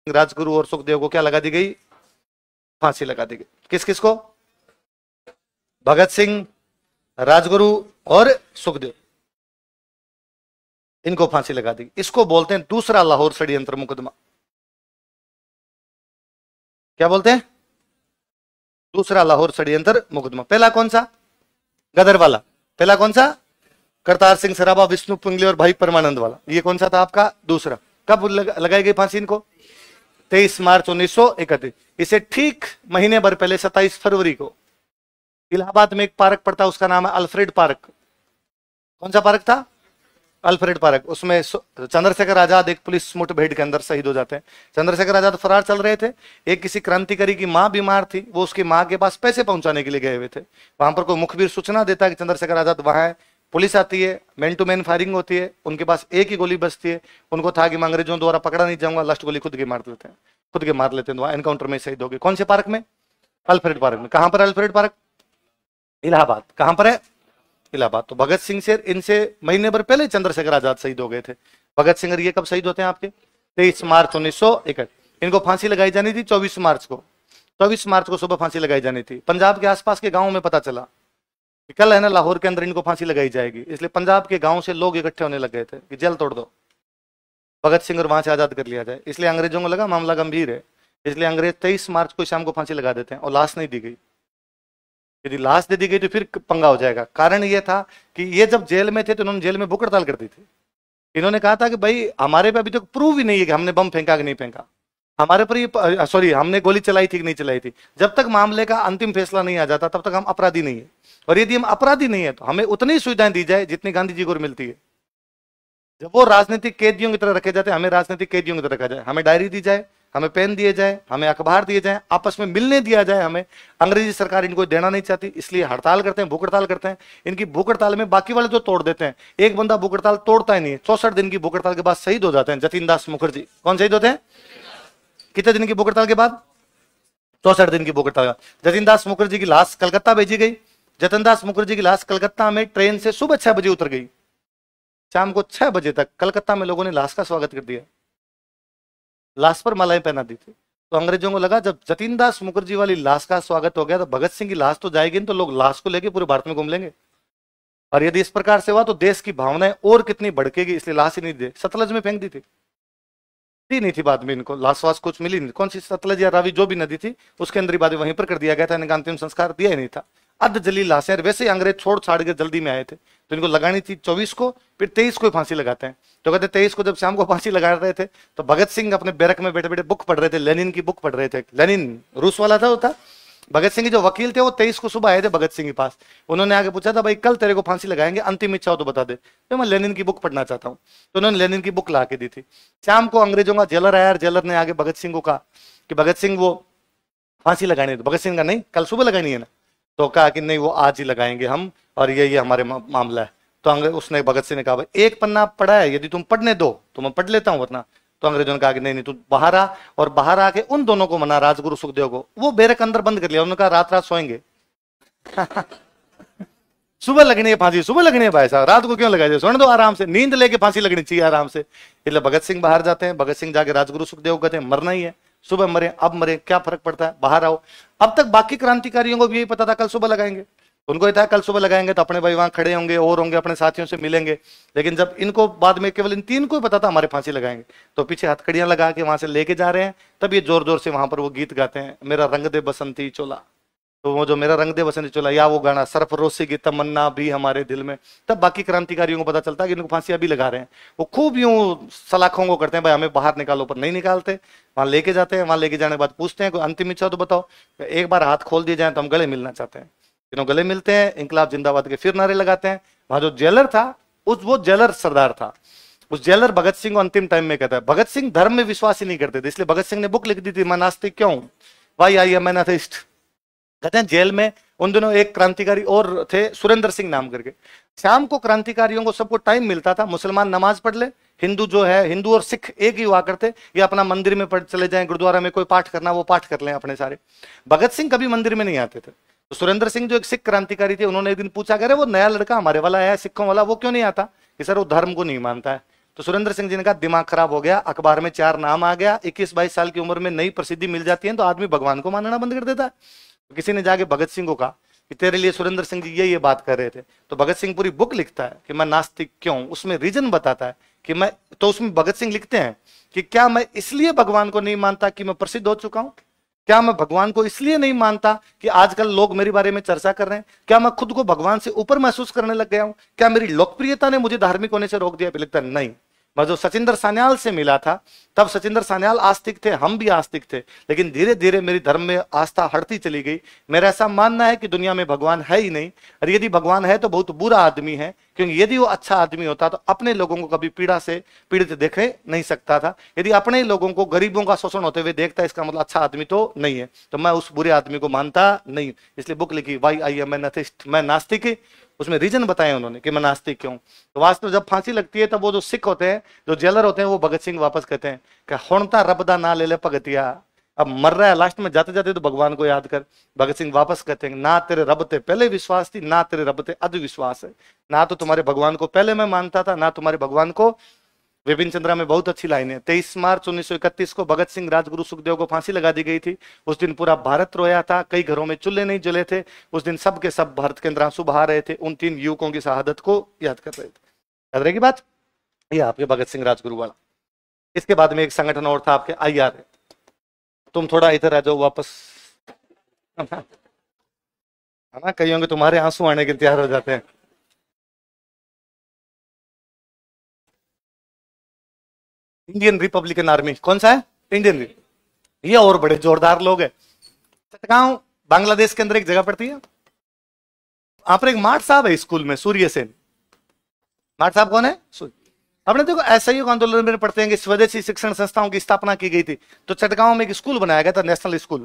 राजगुरु और सुखदेव को क्या लगा दी गई? फांसी लगा दी गई। किस किस को? भगत सिंह, राजगुरु और सुखदेव, इनको फांसी लगा दी। इसको बोलते हैं दूसरा लाहौर षड्यंत्र मुकदमा। क्या बोलते हैं? दूसरा लाहौर षड्यंत्र मुकदमा। पहला कौन सा? गदर वाला। पहला कौन सा? करतार सिंह सराबा, विष्णु पुंगले और भाई परमानंद वाला। ये कौन सा था आपका? दूसरा। कब लगाई गई फांसी इनको? 23 मार्च 1931। इसे ठीक महीने भर पहले 27 फरवरी को इलाहाबाद में एक पार्क पड़ता, उसका नाम है अल्फ्रेड पार्क। कौन सा पार्क था? Alfred park. उसमें चंद्रशेखर आजाद एक पुलिस मुठभेड़ के अंदर शहीद हो जाते हैं। चंद्रशेखर आजाद फरार चल रहे थे, एक किसी क्रांतिकारी की मां बीमार थी, वो उसकी मां के पास पैसे पहुंचाने के लिए गए हुए थे। वहां पर कोई मुखबिर सूचना देता है कि चंद्रशेखर आजाद वहां है। पुलिस आती है, मैन टू मैन फायरिंग होती है, उनके पास एक ही गोली बचती है। उनको था कि मैं अंग्रेजों द्वारा पकड़ा नहीं जाऊंगा, लास्ट गोली खुद के मार लेते हैं, खुद के मार लेते हैं। वहां एनकाउंटर में शहीद हो गए। कौन से पार्क में? अल्फ्रेड पार्क में। कहां पर अल्फ्रेड पार्क? इलाहाबाद। कहां पर है? इलाहाबाद। तो भगत सिंह से इनसे महीने भर पहले चंद्रशेखर आजाद शहीद हो गए थे। भगत सिंह और ये कब शहीद होते हैं आपके? 23 मार्च 1961। इनको फांसी लगाई जानी थी 24 मार्च को। 24 मार्च को सुबह फांसी लगाई जानी थी। पंजाब के आसपास के गांवों में पता चला कि कल है ना लाहौर के अंदर इनको फांसी लगाई जाएगी, इसलिए पंजाब के गांव से लोग इकट्ठे होने लग गए थे कि जेल तोड़ दो, भगत सिंह और वहां से आजाद कर लिया जाए। इसलिए अंग्रेजों को लगा मामला गंभीर है, इसलिए अंग्रेज 23 मार्च को शाम को फांसी लगा देते हैं और लाश नहीं दी गई। यदि लाश दे दी गई तो फिर पंगा हो जाएगा। कारण यह था कि ये जब जेल में थे तो इन्होंने जेल में भूख हड़ताल कर दी थी। इन्होंने कहा था कि भाई हमारे पे अभी तक प्रूव ही नहीं है कि हमने बम फेंका कि नहीं फेंका, हमारे पर ये सॉरी हमने गोली चलाई थी कि नहीं चलाई थी। जब तक मामले का अंतिम फैसला नहीं आ जाता तब तक हम अपराधी नहीं है, और यदि हम अपराधी नहीं है तो हमें उतनी सुविधाएं दी जाए जितनी गांधी जी को मिलती है। जब वो राजनीतिक कैदियों की तरह रखे जाते हैं, हमें राजनीतिक कैदियों की तरह रखा जाए। हमें डायरी दी जाए, हमें पेन दिए जाए, हमें अखबार दिए जाए, आपस में मिलने दिया जाए हमें। अंग्रेजी सरकार इनको देना नहीं चाहती, इसलिए हड़ताल करते हैं, भूख हड़ताल करते हैं। इनकी भूख हड़ताल में बाकी वाले जो तोड़ देते हैं, एक बंदा भूख हड़ताल तोड़ता ही नहीं है। 64 दिन की भूख हड़ताल के बाद शहीद हो जाते हैं जतिन दास मुखर्जी। कौन शहीद होते हैं? कितने दिन की भूख हड़ताल के बाद? 64 दिन की भूख हड़ताल। जतिन दास मुखर्जी की लाश कलकत्ता भेजी गई। जतिन दास मुखर्जी की लाश कलकत्ता में ट्रेन से सुबह 6 बजे उतर गई। शाम को 6 बजे तक कलकत्ता में लोगों ने लाश का स्वागत कर दिया, लाश पर मालाएं पहना दी थी। तो अंग्रेजों को लगा जब जतिन दास मुखर्जी वाली लाश का स्वागत हो गया तो भगत सिंह की लाश तो जाएगी नहीं, तो लोग लाश को लेकर पूरे भारत में घूम लेंगे, और यदि इस प्रकार से हुआ तो देश की भावनाएं और कितनी भड़केगी, इसलिए लाश ही नहीं दे, सतलज में फेंक दी थी। दी नहीं थी बाद में इनको लाश वास कुछ मिली नहीं। कौन सी सतलज या रावी जो भी नदी थी उसके अंदर ही बाद वहीं पर कर दिया गया था। इनका अंतिम संस्कार दिया ही नहीं था। अध जली लाशें। वैसे ही अंग्रेज छोड़ छाड़ के जल्दी में आए थे तो इनको लगानी थी 24 को, फिर 23 को फांसी लगाते हैं। तो कहते 23 को जब शाम को फांसी लगा रहे थे तो भगत सिंह अपने बैरक में बैठे बैठे बुक पढ़ रहे थे, लेनिन की बुक पढ़ रहे थे। लेनिन रूस वाला था होता। भगत सिंह के जो वकील थे वो 23 को सुबह आए थे भगत सिंह के पास। उन्होंने आगे पूछा था भाई कल तेरे को फांसी लगाएंगे, अंतिम इच्छा हो तो बता दे। तो मैं लेनिन की बुक पढ़ना चाहता हूँ। तो उन्होंने लेनिन की बुक ला के दी थी। शाम को अंग्रेजों का जेलर आया, जेलर ने आगे भगत सिंह को कहा कि भगत सिंह वो फांसी लगानी है। तो भगत सिंह का नहीं, कल सुबह लगानी है ना। तो कहा कि नहीं वो आज ही लगाएंगे हम, और ये हमारे मामला है। तो उसने भगत सिंह ने कहा भाई एक पन्ना पढ़ा है, यदि तुम पढ़ने दो तो मैं पढ़ लेता हूँ वरना। तो अंग्रेजों ने कहा कि नहीं नहीं तू बाहर आ, और बाहर आके उन दोनों को मना, राजगुरु सुखदेव को। वो बैरक अंदर बंद कर लिया। उन्होंने कहा रात रात सोएंगे सुबह लगनी है फांसी, सुबह लगनी है भाई साहब, रात को क्यों लगाई? सोने दो आराम से, नींद लेके फांसी लगनी चाहिए आराम से। इसलिए भगत सिंह बाहर जाते हैं। भगत सिंह जाके राजगुरु सुखदेव कहते हैं मरना ही है, सुबह मरे अब मरे क्या फर्क पड़ता है, बाहर आओ। अब तक बाकी क्रांतिकारियों को भी यही पता था कल सुबह लगाएंगे। उनको ये था कल सुबह लगाएंगे तो अपने भाई वहां खड़े होंगे और होंगे, अपने साथियों से मिलेंगे। लेकिन जब इनको बाद में केवल इन 3 को ही पता था हमारे फांसी लगाएंगे, तो पीछे हथकड़ियां लगा के वहां से लेके जा रहे हैं। तब ये जोर जोर से वहां पर वो गीत गाते हैं, मेरा रंग दे बसंती चोला। तो वो जो मेरा रंग दे बसंती चोला, या वो गाना सरफरोशी की तमन्ना भी हमारे दिल में। तब बाकी क्रांतिकारियों को पता चलता है कि इनको फांसी अभी लगा रहे हैं। वो खूब यूं सलाखों को करते हैं, भाई हमें बाहर निकालो, पर नहीं निकालते। वहां लेके जाते हैं, वहां लेके जाने के बाद पूछते हैं कोई अंतिम इच्छा तो बताओ। एक बार हाथ खोल दिए जाए तो हम गले मिलना चाहते हैं। तीनों गले मिलते हैं, इंकलाब जिंदाबाद के फिर नारे लगाते हैं। वहां जो जेलर था वो जेलर सरदार था। उस जेलर भगत सिंह को अंतिम टाइम में कहता है, भगत सिंह धर्म में विश्वास ही नहीं करते थे, इसलिए भगत सिंह ने बुक लिख दी थी मैं नास्तिक क्यों हूं, why I am an atheist. कहते हैं जेल में उन दिनों एक क्रांतिकारी और थे सुरेंद्र सिंह नाम करके। शाम को क्रांतिकारियों को सबको टाइम मिलता था, मुसलमान नमाज पढ़ ले, हिंदू जो है, हिंदू और सिख एक ही हुआ करते, ये अपना मंदिर में पढ़ चले जाएं, गुरुद्वारा में कोई पाठ करना वो पाठ कर लें अपने सारे। भगत सिंह कभी मंदिर में नहीं आते थे। तो सुरेंद्र सिंह जो एक सिख क्रांतिकारी थे, उन्होंने एक दिन पूछा, कह रहे वो नया लड़का हमारे वाला है सिखों वाला, वो क्यों नहीं आता? कि सर वो धर्म को नहीं मानता है। तो सुरेंद्र सिंह जी ने कहा दिमाग खराब हो गया, अखबार में 4 नाम आ गया, 21-22 साल की उम्र में नई प्रसिद्धि मिल जाती है तो आदमी भगवान को मानना बंद कर देता है। तो किसी ने जाके भगत सिंह को कहा कि तेरे लिए सुरेंद्र सिंह जी ये बात कर रहे थे। तो भगत सिंह पूरी बुक लिखता है कि मैं नास्तिक क्यों, उसमें रीजन बताता है कि मैं, तो उसमें भगत सिंह लिखते हैं कि क्या मैं इसलिए भगवान को नहीं मानता कि मैं प्रसिद्ध हो चुका हूं, क्या मैं भगवान को इसलिए नहीं मानता कि आजकल लोग मेरे बारे में चर्चा कर रहे हैं, क्या मैं खुद को भगवान से ऊपर महसूस करने लग गया हूं, क्या मेरी लोकप्रियता ने मुझे धार्मिक होने से रोक दिया। लिखता नहीं, मैं जो सचिंदर सान्याल से मिला था तब सचिंदर सान्याल आस्तिक थे, हम भी आस्तिक थे, लेकिन धीरे धीरे मेरी धर्म में आस्था हटती चली गई। मेरा ऐसा मानना है कि दुनिया में भगवान है ही नहीं, और यदि भगवान है तो बहुत बुरा आदमी है, क्योंकि यदि वो अच्छा आदमी होता तो अपने लोगों को कभी पीड़ा से पीड़ित देखे नहीं सकता था। यदि अपने लोगों को, गरीबों का शोषण होते हुए देखता है, इसका मतलब अच्छा आदमी तो नहीं है। तो मैं उस बुरे आदमी को मानता नहीं, इसलिए बुक लिखी why I am an atheist, मैं नास्तिक। उसमें रीजन बताए उन्होंने कि मैं नास्तिक क्यों। तो वास्तव जब फांसी लगती है तब वो जो सिख होते हैं, जो जेलर होते हैं, वो भगत सिंह वापस कहते हैं कि होनता रब दा ना ले ले भगतिया, अब मर रहा है लास्ट में जाते जाते तो भगवान को याद कर। भगत सिंह वापस कहते हैं ना तेरे रब ते पहले विश्वास थी, ना तेरे रब ते अध विश्वास है, ना तो तुम्हारे भगवान को पहले मैं मानता था, ना तुम्हारे भगवान को। विपिन चंद्रा में बहुत अच्छी लाइन है, 23 मार्च 1931 को भगत सिंह, राजगुरु सुखदेव को फांसी लगा दी गई थी। उस दिन पूरा भारत रोया था, कई घरों में चूल्हे नहीं जले थे। उस दिन सब के सब भारत के अंदर आंसू बहा रहे थे, उन 3 युवकों की शहादत को याद कर रहे थे। याद रहेगी बात, ये आपके भगत सिंह राजगुरु वाला। इसके बाद में एक संगठन और था आपके IR, तुम थोड़ा इधर आ जाओ वापस, है ना, कई होंगे तुम्हारे आंसू आने के तैयार हो जाते हैं। इंडियन रिपब्लिकन आर्मी, कौन सा है? इंडियन। ये और बड़े जोरदार लोग हैं। चटगांव बांग्लादेश के अंदर एक जगह पड़ती है, वहां पर एक माठ साहब है स्कूल में, सूर्य सेन। माठ साहब कौन है? आपने देखो असहयोग आंदोलन में पढ़ते हैं कि स्वदेशी शिक्षण संस्थाओं की स्थापना की गई थी, तो चटगांव में एक स्कूल बनाया गया था, नेशनल स्कूल।